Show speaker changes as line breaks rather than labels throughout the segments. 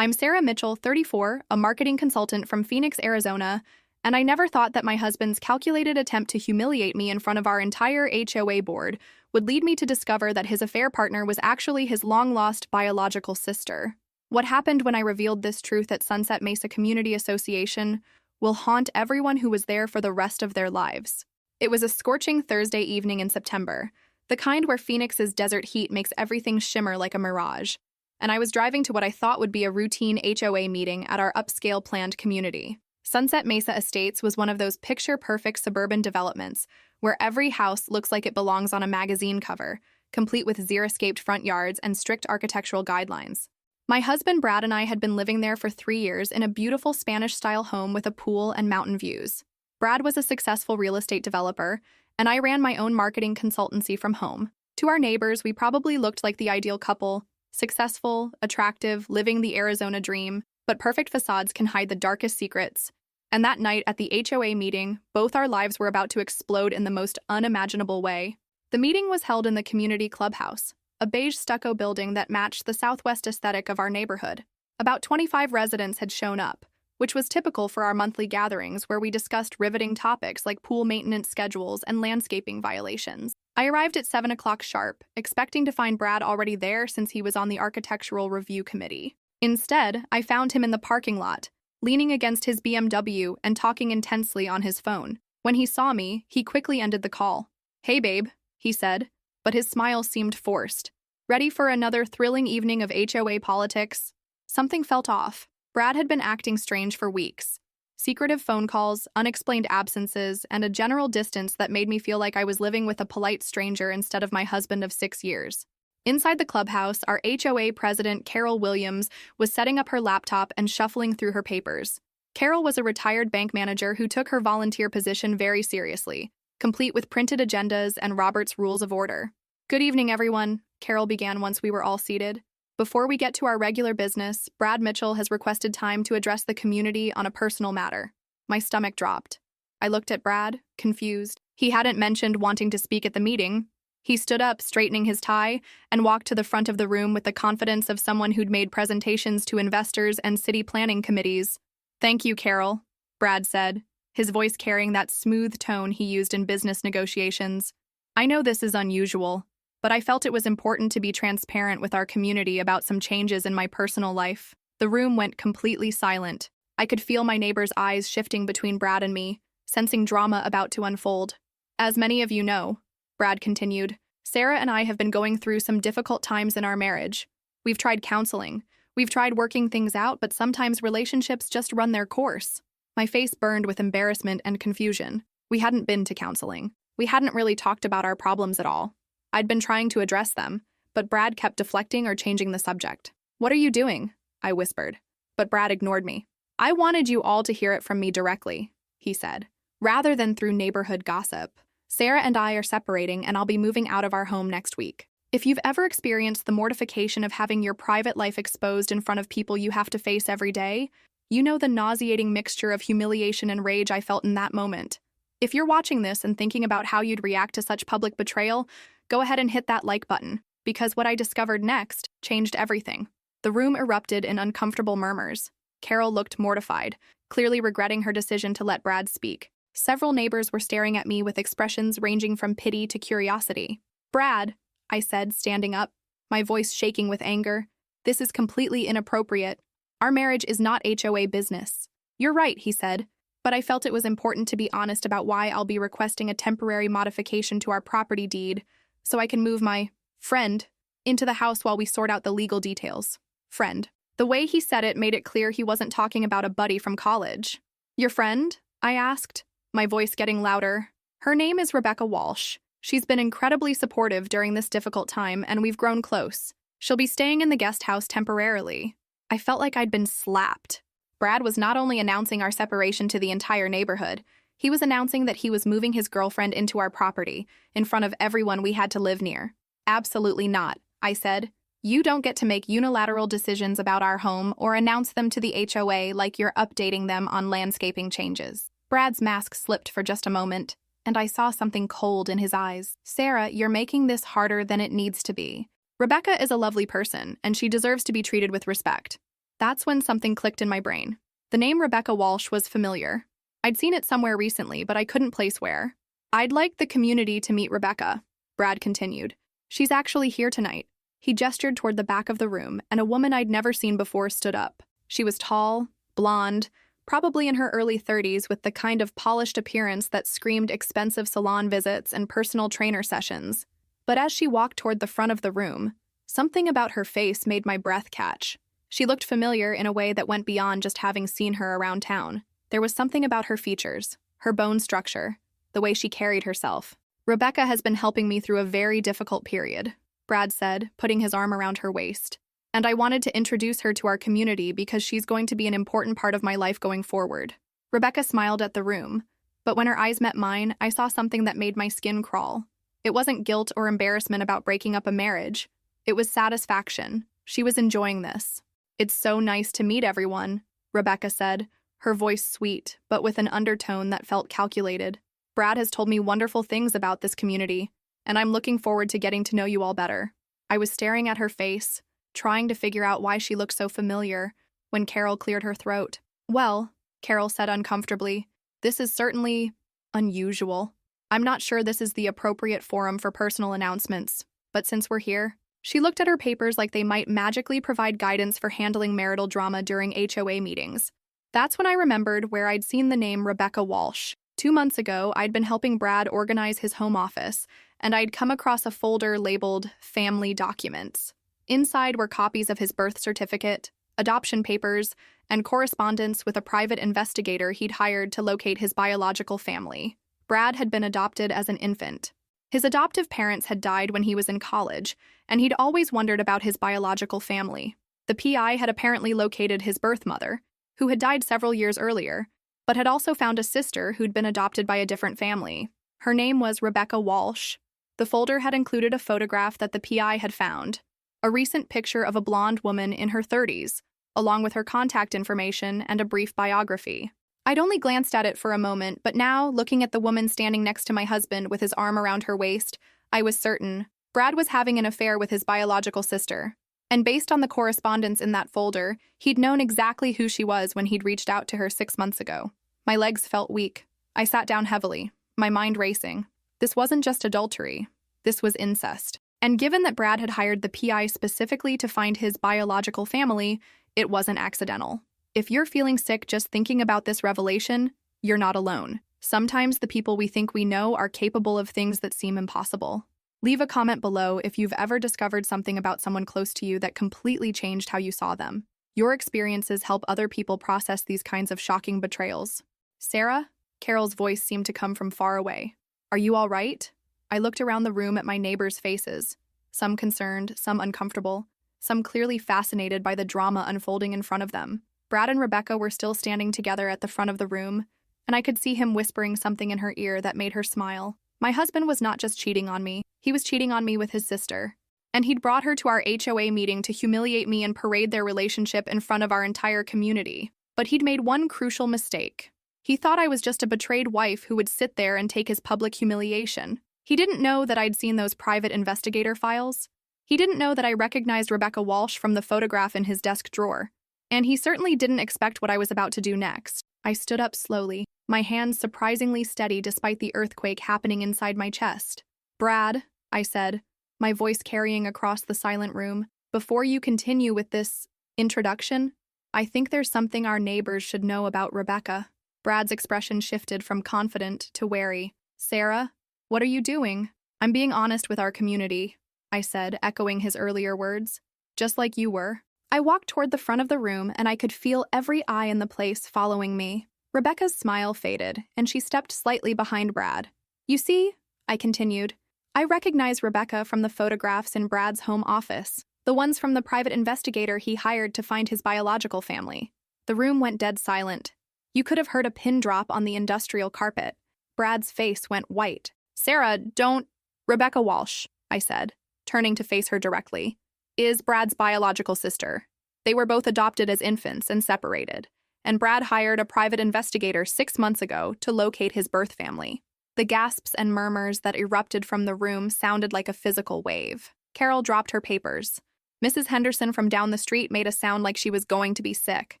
I'm Sarah Mitchell, 34, a marketing consultant from Phoenix, Arizona, and I never thought that my husband's calculated attempt to humiliate me in front of our entire HOA board would lead me to discover that his affair partner was actually his long-lost biological sister. What happened when I revealed this truth at Sunset Mesa Community Association will haunt everyone who was there for the rest of their lives. It was a scorching Thursday evening in September, the kind where Phoenix's desert heat makes everything shimmer like a mirage, and I was driving to what I thought would be a routine HOA meeting at our upscale planned community. Sunset Mesa Estates was one of those picture-perfect suburban developments where every house looks like it belongs on a magazine cover, complete with xeriscaped front yards and strict architectural guidelines. My husband Brad and I had been living there for 3 years in a beautiful Spanish-style home with a pool and mountain views. Brad was a successful real estate developer, and I ran my own marketing consultancy from home. To our neighbors, we probably looked like the ideal couple, successful, attractive, living the Arizona dream, but perfect facades can hide the darkest secrets. And that night at the HOA meeting, both our lives were about to explode in the most unimaginable way. The meeting was held in the community clubhouse, a beige stucco building that matched the southwest aesthetic of our neighborhood. About 25 residents had shown up, which was typical for our monthly gatherings where we discussed riveting topics like pool maintenance schedules and landscaping violations. I arrived at 7 o'clock sharp, expecting to find Brad already there since he was on the architectural review committee. Instead, I found him in the parking lot, leaning against his BMW and talking intensely on his phone. When he saw me, he quickly ended the call. "Hey, babe," he said, but his smile seemed forced. "Ready for another thrilling evening of HOA politics?" Something felt off. Brad had been acting strange for weeks. Secretive phone calls, unexplained absences, and a general distance that made me feel like I was living with a polite stranger instead of my husband of 6 years. Inside the clubhouse, our HOA president, Carol Williams, was setting up her laptop and shuffling through her papers. Carol was a retired bank manager who took her volunteer position very seriously, complete with printed agendas and Robert's Rules of Order. "Good evening, everyone," Carol began once we were all seated. "Before we get to our regular business, Brad Mitchell has requested time to address the community on a personal matter." My stomach dropped. I looked at Brad, confused. He hadn't mentioned wanting to speak at the meeting. He stood up, straightening his tie, and walked to the front of the room with the confidence of someone who'd made presentations to investors and city planning committees. "Thank you, Carol," Brad said, his voice carrying that smooth tone he used in business negotiations. "I know this is unusual, but I felt it was important to be transparent with our community about some changes in my personal life." The room went completely silent. I could feel my neighbor's eyes shifting between Brad and me, sensing drama about to unfold. "As many of you know," Brad continued, "Sarah and I have been going through some difficult times in our marriage. We've tried counseling. We've tried working things out, but sometimes relationships just run their course." My face burned with embarrassment and confusion. We hadn't been to counseling. We hadn't really talked about our problems at all. I'd been trying to address them, but Brad kept deflecting or changing the subject. "What are you doing?" I whispered. But Brad ignored me. "I wanted you all to hear it from me directly," he said, "rather than through neighborhood gossip. Sarah and I are separating, and I'll be moving out of our home next week. If you've ever experienced the mortification of having your private life exposed in front of people you have to face every day, you know the nauseating mixture of humiliation and rage I felt in that moment. If you're watching this and thinking about how you'd react to such public betrayal, go ahead and hit that like button, because what I discovered next changed everything." The room erupted in uncomfortable murmurs. Carol looked mortified, clearly regretting her decision to let Brad speak. Several neighbors were staring at me with expressions ranging from pity to curiosity. "Brad," I said, standing up, my voice shaking with anger, "this is completely inappropriate. Our marriage is not HOA business." "You're right," he said, "but I felt it was important to be honest about why I'll be requesting a temporary modification to our property deed so I can move my friend into the house while we sort out the legal details." Friend. The way he said it made it clear he wasn't talking about a buddy from college. "Your friend?" I asked, my voice getting louder. "Her name is Rebecca Walsh. She's been incredibly supportive during this difficult time, and we've grown close. She'll be staying in the guest house temporarily." I felt like I'd been slapped. Brad was not only announcing our separation to the entire neighborhood, he was announcing that he was moving his girlfriend into our property, in front of everyone we had to live near. "Absolutely not," I said. "You don't get to make unilateral decisions about our home or announce them to the HOA like you're updating them on landscaping changes." Brad's mask slipped for just a moment, and I saw something cold in his eyes. "Sarah, you're making this harder than it needs to be. Rebecca is a lovely person, and she deserves to be treated with respect. That's when something clicked in my brain. The name Rebecca Walsh was familiar. I'd seen it somewhere recently, but I couldn't place where. "I'd like the community to meet Rebecca," Brad continued. "She's actually here tonight." He gestured toward the back of the room, and a woman I'd never seen before stood up. She was tall, blonde, probably in her early 30s, with the kind of polished appearance that screamed expensive salon visits and personal trainer sessions. But as she walked toward the front of the room, something about her face made my breath catch. She looked familiar in a way that went beyond just having seen her around town. There was something about her features, her bone structure, the way she carried herself. "Rebecca has been helping me through a very difficult period," Brad said, putting his arm around her waist. "And I wanted to introduce her to our community because she's going to be an important part of my life going forward." Rebecca smiled at the room, but when her eyes met mine, I saw something that made my skin crawl. It wasn't guilt or embarrassment about breaking up a marriage. It was satisfaction. She was enjoying this. "It's so nice to meet everyone," Rebecca said, her voice sweet, but with an undertone that felt calculated. "Brad has told me wonderful things about this community, and I'm looking forward to getting to know you all better." I was staring at her face, trying to figure out why she looked so familiar, when Carol cleared her throat. "Well," Carol said uncomfortably, "this is certainly unusual. I'm not sure this is the appropriate forum for personal announcements, but since we're here..." She looked at her papers like they might magically provide guidance for handling marital drama during HOA meetings. That's when I remembered where I'd seen the name Rebecca Walsh. 2 months ago, I'd been helping Brad organize his home office, and I'd come across a folder labeled Family Documents. Inside were copies of his birth certificate, adoption papers, and correspondence with a private investigator he'd hired to locate his biological family. Brad had been adopted as an infant. His adoptive parents had died when he was in college, and he'd always wondered about his biological family. The PI had apparently located his birth mother, who had died several years earlier, but had also found a sister who'd been adopted by a different family. Her name was Rebecca Walsh. The folder had included a photograph that the PI had found, a recent picture of a blonde woman in her 30s, along with her contact information and a brief biography. I'd only glanced at it for a moment, but now, looking at the woman standing next to my husband with his arm around her waist, I was certain Brad was having an affair with his biological sister. And based on the correspondence in that folder, he'd known exactly who she was when he'd reached out to her 6 months ago. My legs felt weak. I sat down heavily, my mind racing. This wasn't just adultery. This was incest. And given that Brad had hired the PI specifically to find his biological family, it wasn't accidental. If you're feeling sick just thinking about this revelation, you're not alone. Sometimes the people we think we know are capable of things that seem impossible. Leave a comment below if you've ever discovered something about someone close to you that completely changed how you saw them. Your experiences help other people process these kinds of shocking betrayals. "Sarah?" Carol's voice seemed to come from far away. "Are you all right?" I looked around the room at my neighbors' faces, some concerned, some uncomfortable, some clearly fascinated by the drama unfolding in front of them. Brad and Rebecca were still standing together at the front of the room, and I could see him whispering something in her ear that made her smile. My husband was not just cheating on me, he was cheating on me with his sister. And he'd brought her to our HOA meeting to humiliate me and parade their relationship in front of our entire community. But he'd made one crucial mistake. He thought I was just a betrayed wife who would sit there and take his public humiliation. He didn't know that I'd seen those private investigator files. He didn't know that I recognized Rebecca Walsh from the photograph in his desk drawer. And he certainly didn't expect what I was about to do next. I stood up slowly, my hands surprisingly steady despite the earthquake happening inside my chest. "Brad," I said, my voice carrying across the silent room, "before you continue with this introduction, I think there's something our neighbors should know about Rebecca." Brad's expression shifted from confident to wary. "Sarah, what are you doing?" "I'm being honest with our community," I said, echoing his earlier words. "Just like you were." I walked toward the front of the room, and I could feel every eye in the place following me. Rebecca's smile faded, and she stepped slightly behind Brad. "You see," I continued, "I recognize Rebecca from the photographs in Brad's home office, the ones from the private investigator he hired to find his biological family." The room went dead silent. You could have heard a pin drop on the industrial carpet. Brad's face went white. "Sarah, don't..." "Rebecca Walsh," I said, turning to face her directly, "is Brad's biological sister. They were both adopted as infants and separated, and Brad hired a private investigator 6 months ago to locate his birth family." The gasps and murmurs that erupted from the room sounded like a physical wave. Carol dropped her papers. Mrs. Henderson from down the street made a sound like she was going to be sick.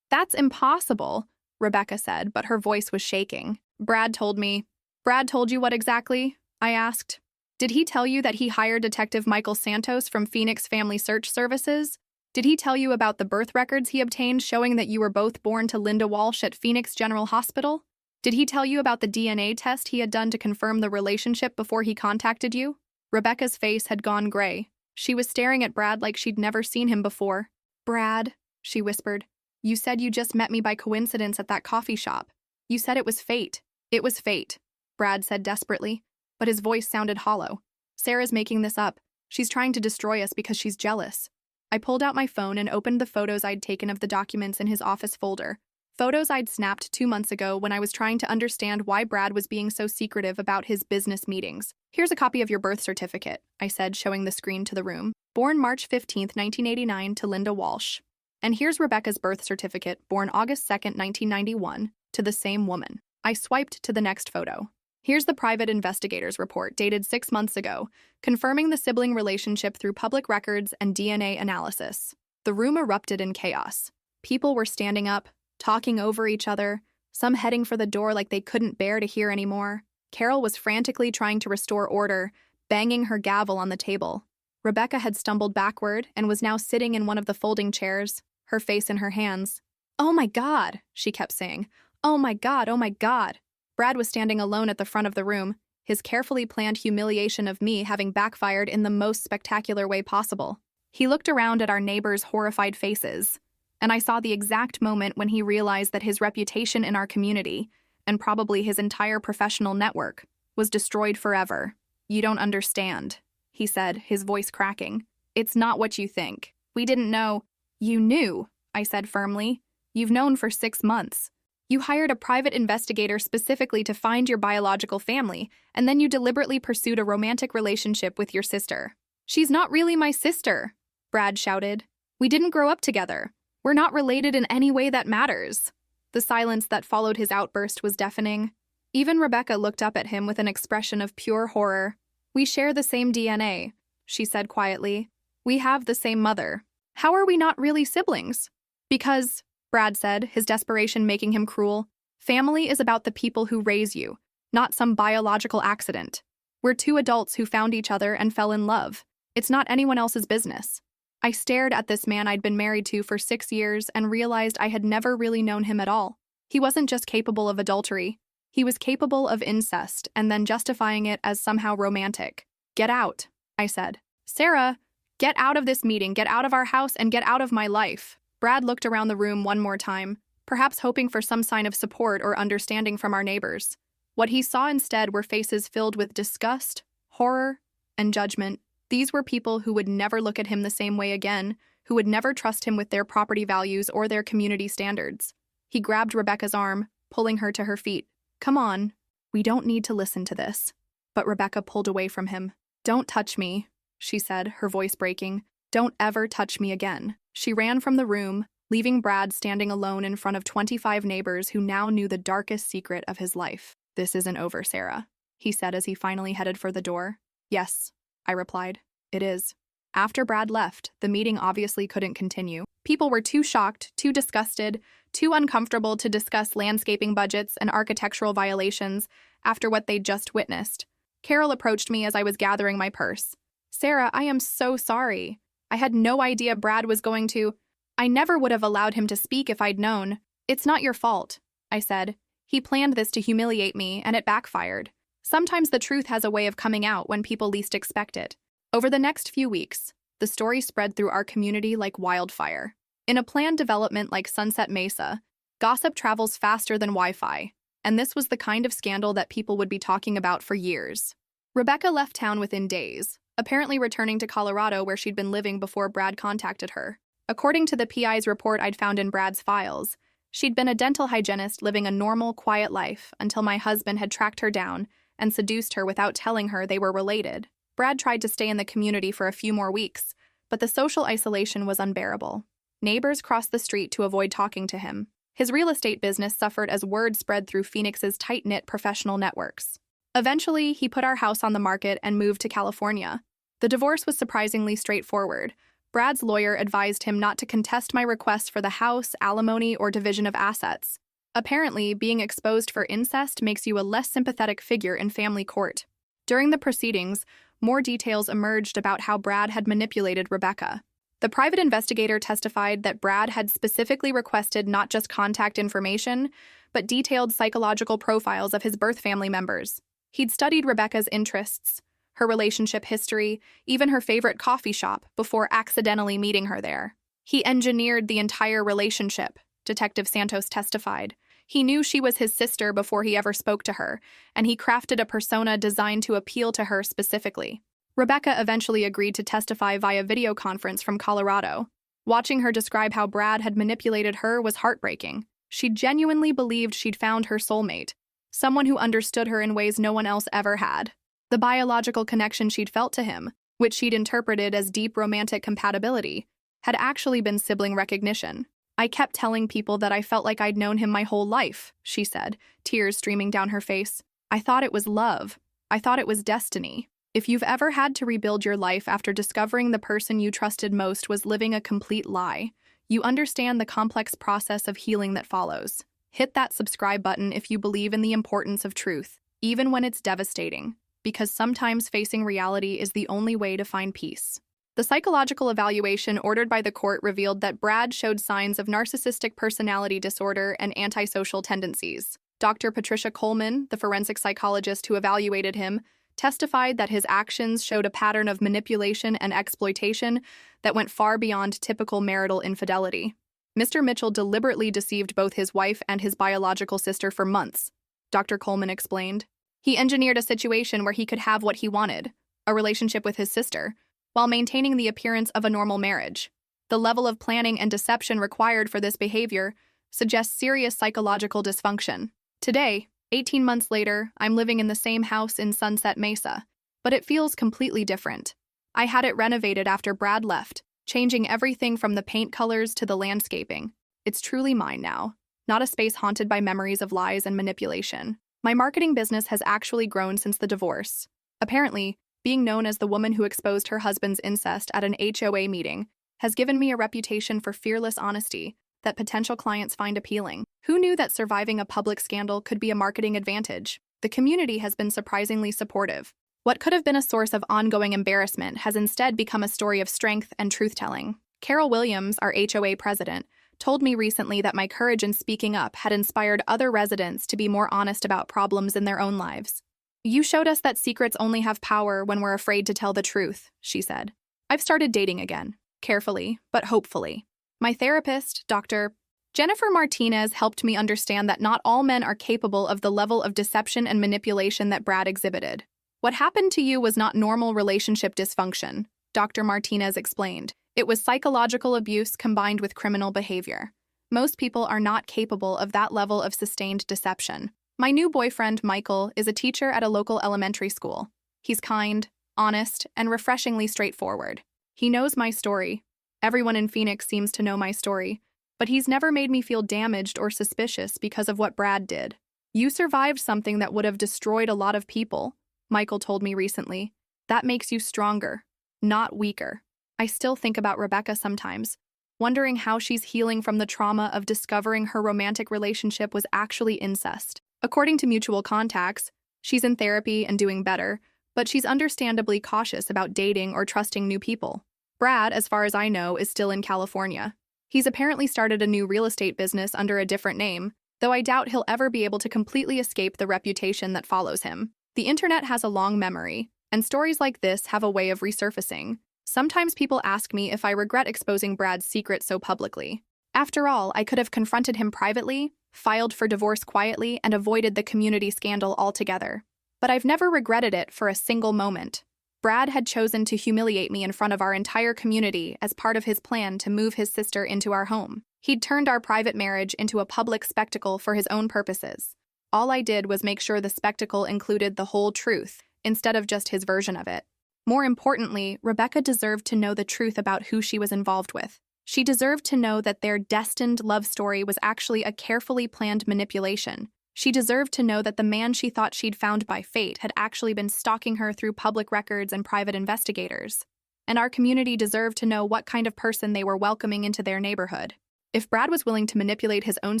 That's impossible, Rebecca said, but her voice was shaking. Brad told me. Brad told you what exactly? I asked. Did he tell you that he hired Detective Michael Santos from Phoenix Family Search Services? Did he tell you about the birth records he obtained showing that you were both born to Linda Walsh at Phoenix General Hospital? Did he tell you about the DNA test he had done to confirm the relationship before he contacted you? Rebecca's face had gone gray. She was staring at Brad like she'd never seen him before. Brad, she whispered, you said you just met me by coincidence at that coffee shop. You said it was fate. It was fate, Brad said desperately, but his voice sounded hollow. Sarah's making this up. She's trying to destroy us because she's jealous. I pulled out my phone and opened the photos I'd taken of the documents in his office folder. Photos I'd snapped 2 months ago when I was trying to understand why Brad was being so secretive about his business meetings. Here's a copy of your birth certificate, I said, showing the screen to the room. Born March 15, 1989, to Linda Walsh. And here's Rebecca's birth certificate, born August 2, 1991, to the same woman. I swiped to the next photo. Here's the private investigator's report, dated 6 months ago, confirming the sibling relationship through public records and DNA analysis. The room erupted in chaos. People were standing up, talking over each other, some heading for the door like they couldn't bear to hear anymore. Carol was frantically trying to restore order, banging her gavel on the table. Rebecca had stumbled backward and was now sitting in one of the folding chairs, her face in her hands. "Oh my God," she kept saying. "Oh my God, oh my God." Brad was standing alone at the front of the room, his carefully planned humiliation of me having backfired in the most spectacular way possible. He looked around at our neighbors' horrified faces, and I saw the exact moment when he realized that his reputation in our community, and probably his entire professional network, was destroyed forever. "You don't understand," he said, his voice cracking. "It's not what you think. We didn't know." "You knew," I said firmly. "You've known for 6 months. You hired a private investigator specifically to find your biological family, and then you deliberately pursued a romantic relationship with your sister." "She's not really my sister," Brad shouted. "We didn't grow up together. We're not related in any way that matters." The silence that followed his outburst was deafening. Even Rebecca looked up at him with an expression of pure horror. "We share the same DNA," she said quietly. "We have the same mother. How are we not really siblings?" "Because," Brad said, his desperation making him cruel, "family is about the people who raise you, not some biological accident. We're 2 adults who found each other and fell in love. It's not anyone else's business." I stared at this man I'd been married to for 6 years and realized I had never really known him at all. He wasn't just capable of adultery. He was capable of incest and then justifying it as somehow romantic. "Get out," I said. "Sarah, get out of this meeting, get out of our house, and get out of my life." Brad looked around the room one more time, perhaps hoping for some sign of support or understanding from our neighbors. What he saw instead were faces filled with disgust, horror, and judgment. These were people who would never look at him the same way again, who would never trust him with their property values or their community standards. He grabbed Rebecca's arm, pulling her to her feet. "Come on, we don't need to listen to this." But Rebecca pulled away from him. "Don't touch me," she said, her voice breaking. "Don't ever touch me again." She ran from the room, leaving Brad standing alone in front of 25 neighbors who now knew the darkest secret of his life. "This isn't over, Sarah," he said as he finally headed for the door. "Yes," I replied. "It is." After Brad left, the meeting obviously couldn't continue. People were too shocked, too disgusted, too uncomfortable to discuss landscaping budgets and architectural violations after what they'd just witnessed. Carol approached me as I was gathering my purse. "Sarah, I am so sorry. I had no idea Brad was going to. I never would have allowed him to speak if I'd known." "It's not your fault," I said. "He planned this to humiliate me, and it backfired. Sometimes the truth has a way of coming out when people least expect it." Over the next few weeks, the story spread through our community like wildfire. In a planned development like Sunset Mesa, gossip travels faster than Wi-Fi, and this was the kind of scandal that people would be talking about for years. Rebecca left town within days, apparently returning to Colorado where she'd been living before Brad contacted her. According to the PI's report I'd found in Brad's files, she'd been a dental hygienist living a normal, quiet life until my husband had tracked her down and seduced her without telling her they were related. Brad tried to stay in the community for a few more weeks, but the social isolation was unbearable. Neighbors crossed the street to avoid talking to him. His real estate business suffered as word spread through Phoenix's tight-knit professional networks. Eventually, he put our house on the market and moved to California. The divorce was surprisingly straightforward. Brad's lawyer advised him not to contest my request for the house, alimony, or division of assets. Apparently, being exposed for incest makes you a less sympathetic figure in family court. During the proceedings, more details emerged about how Brad had manipulated Rebecca. The private investigator testified that Brad had specifically requested not just contact information, but detailed psychological profiles of his birth family members. He'd studied Rebecca's interests, her relationship history, even her favorite coffee shop before accidentally meeting her there. He engineered the entire relationship, Detective Santos testified. He knew she was his sister before he ever spoke to her, and he crafted a persona designed to appeal to her specifically. Rebecca eventually agreed to testify via video conference from Colorado. Watching her describe how Brad had manipulated her was heartbreaking. She genuinely believed she'd found her soulmate, someone who understood her in ways no one else ever had. The biological connection she'd felt to him, which she'd interpreted as deep romantic compatibility, had actually been sibling recognition. "I kept telling people that I felt like I'd known him my whole life," she said, tears streaming down her face. "I thought it was love. I thought it was destiny." If you've ever had to rebuild your life after discovering the person you trusted most was living a complete lie, you understand the complex process of healing that follows. Hit that subscribe button if you believe in the importance of truth, even when it's devastating, because sometimes facing reality is the only way to find peace. The psychological evaluation ordered by the court revealed that Brad showed signs of narcissistic personality disorder and antisocial tendencies. Dr. Patricia Coleman, the forensic psychologist who evaluated him, testified that his actions showed a pattern of manipulation and exploitation that went far beyond typical marital infidelity. Mr. Mitchell deliberately deceived both his wife and his biological sister for months, Dr. Coleman explained. He engineered a situation where he could have what he wanted, a relationship with his sister, while maintaining the appearance of a normal marriage. The level of planning and deception required for this behavior suggests serious psychological dysfunction. Today, 18 months later, I'm living in the same house in Sunset Mesa, but it feels completely different. I had it renovated after Brad left, changing everything from the paint colors to the landscaping. It's truly mine now, not a space haunted by memories of lies and manipulation. My marketing business has actually grown since the divorce. Apparently, being known as the woman who exposed her husband's incest at an HOA meeting has given me a reputation for fearless honesty that potential clients find appealing. Who knew that surviving a public scandal could be a marketing advantage? The community has been surprisingly supportive. What could have been a source of ongoing embarrassment has instead become a story of strength and truth-telling. Carol Williams, our HOA president, told me recently that my courage in speaking up had inspired other residents to be more honest about problems in their own lives. "You showed us that secrets only have power when we're afraid to tell the truth," she said. "I've started dating again, carefully, but hopefully. My therapist, Dr. Jennifer Martinez, helped me understand that not all men are capable of the level of deception and manipulation that Brad exhibited. What happened to you was not normal relationship dysfunction," Dr. Martinez explained. "It was psychological abuse combined with criminal behavior. Most people are not capable of that level of sustained deception. My new boyfriend, Michael, is a teacher at a local elementary school. He's kind, honest, and refreshingly straightforward. He knows my story. Everyone in Phoenix seems to know my story, but he's never made me feel damaged or suspicious because of what Brad did. You survived something that would have destroyed a lot of people," Michael told me recently. "That makes you stronger, not weaker." I still think about Rebecca sometimes, wondering how she's healing from the trauma of discovering her romantic relationship was actually incest. According to mutual contacts, she's in therapy and doing better, but she's understandably cautious about dating or trusting new people. Brad, as far as I know, is still in California. He's apparently started a new real estate business under a different name, though I doubt he'll ever be able to completely escape the reputation that follows him. The internet has a long memory, and stories like this have a way of resurfacing. Sometimes people ask me if I regret exposing Brad's secret so publicly. After all, I could have confronted him privately, filed for divorce quietly, and avoided the community scandal altogether. But I've never regretted it for a single moment. Brad had chosen to humiliate me in front of our entire community as part of his plan to move his sister into our home. He'd turned our private marriage into a public spectacle for his own purposes. All I did was make sure the spectacle included the whole truth, instead of just his version of it. More importantly, Rebecca deserved to know the truth about who she was involved with. She deserved to know that their destined love story was actually a carefully planned manipulation. She deserved to know that the man she thought she'd found by fate had actually been stalking her through public records and private investigators. and our community deserved to know what kind of person they were welcoming into their neighborhood. If Brad was willing to manipulate his own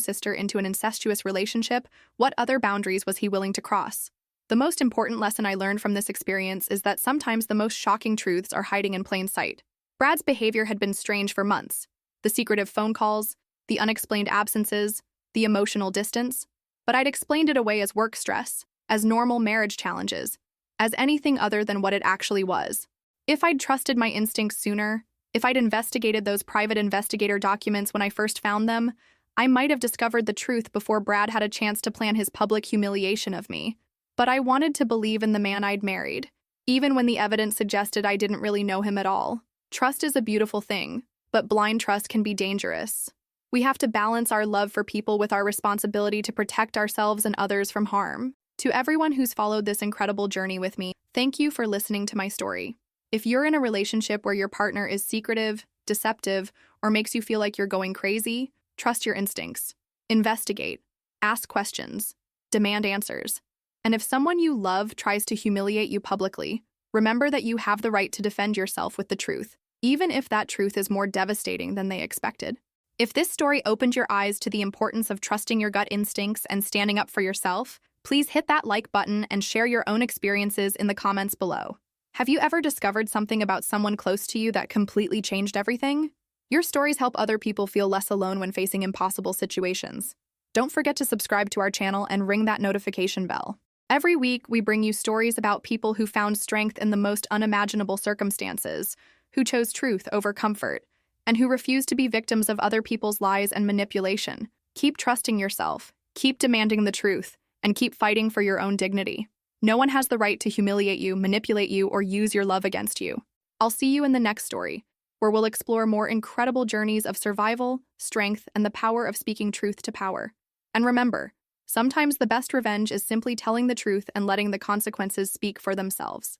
sister into an incestuous relationship, what other boundaries was he willing to cross? The most important lesson I learned from this experience is that sometimes the most shocking truths are hiding in plain sight. Brad's behavior had been strange for months. The secretive phone calls, the unexplained absences, the emotional distance. But I'd explained it away as work stress, as normal marriage challenges, as anything other than what it actually was. If I'd trusted my instincts sooner, if I'd investigated those private investigator documents when I first found them, I might have discovered the truth before Brad had a chance to plan his public humiliation of me. But I wanted to believe in the man I'd married, even when the evidence suggested I didn't really know him at all. Trust is a beautiful thing, but blind trust can be dangerous. We have to balance our love for people with our responsibility to protect ourselves and others from harm. To everyone who's followed this incredible journey with me, thank you for listening to my story. If you're in a relationship where your partner is secretive, deceptive, or makes you feel like you're going crazy, trust your instincts. Investigate. Ask questions. Demand answers. And if someone you love tries to humiliate you publicly, remember that you have the right to defend yourself with the truth, even if that truth is more devastating than they expected. If this story opened your eyes to the importance of trusting your gut instincts and standing up for yourself, please hit that like button and share your own experiences in the comments below. Have you ever discovered something about someone close to you that completely changed everything? Your stories help other people feel less alone when facing impossible situations. Don't forget to subscribe to our channel and ring that notification bell. Every week, we bring you stories about people who found strength in the most unimaginable circumstances, who chose truth over comfort, and who refused to be victims of other people's lies and manipulation. Keep trusting yourself, keep demanding the truth, and keep fighting for your own dignity. No one has the right to humiliate you, manipulate you, or use your love against you. I'll see you in the next story, where we'll explore more incredible journeys of survival, strength, and the power of speaking truth to power. And remember, sometimes the best revenge is simply telling the truth and letting the consequences speak for themselves.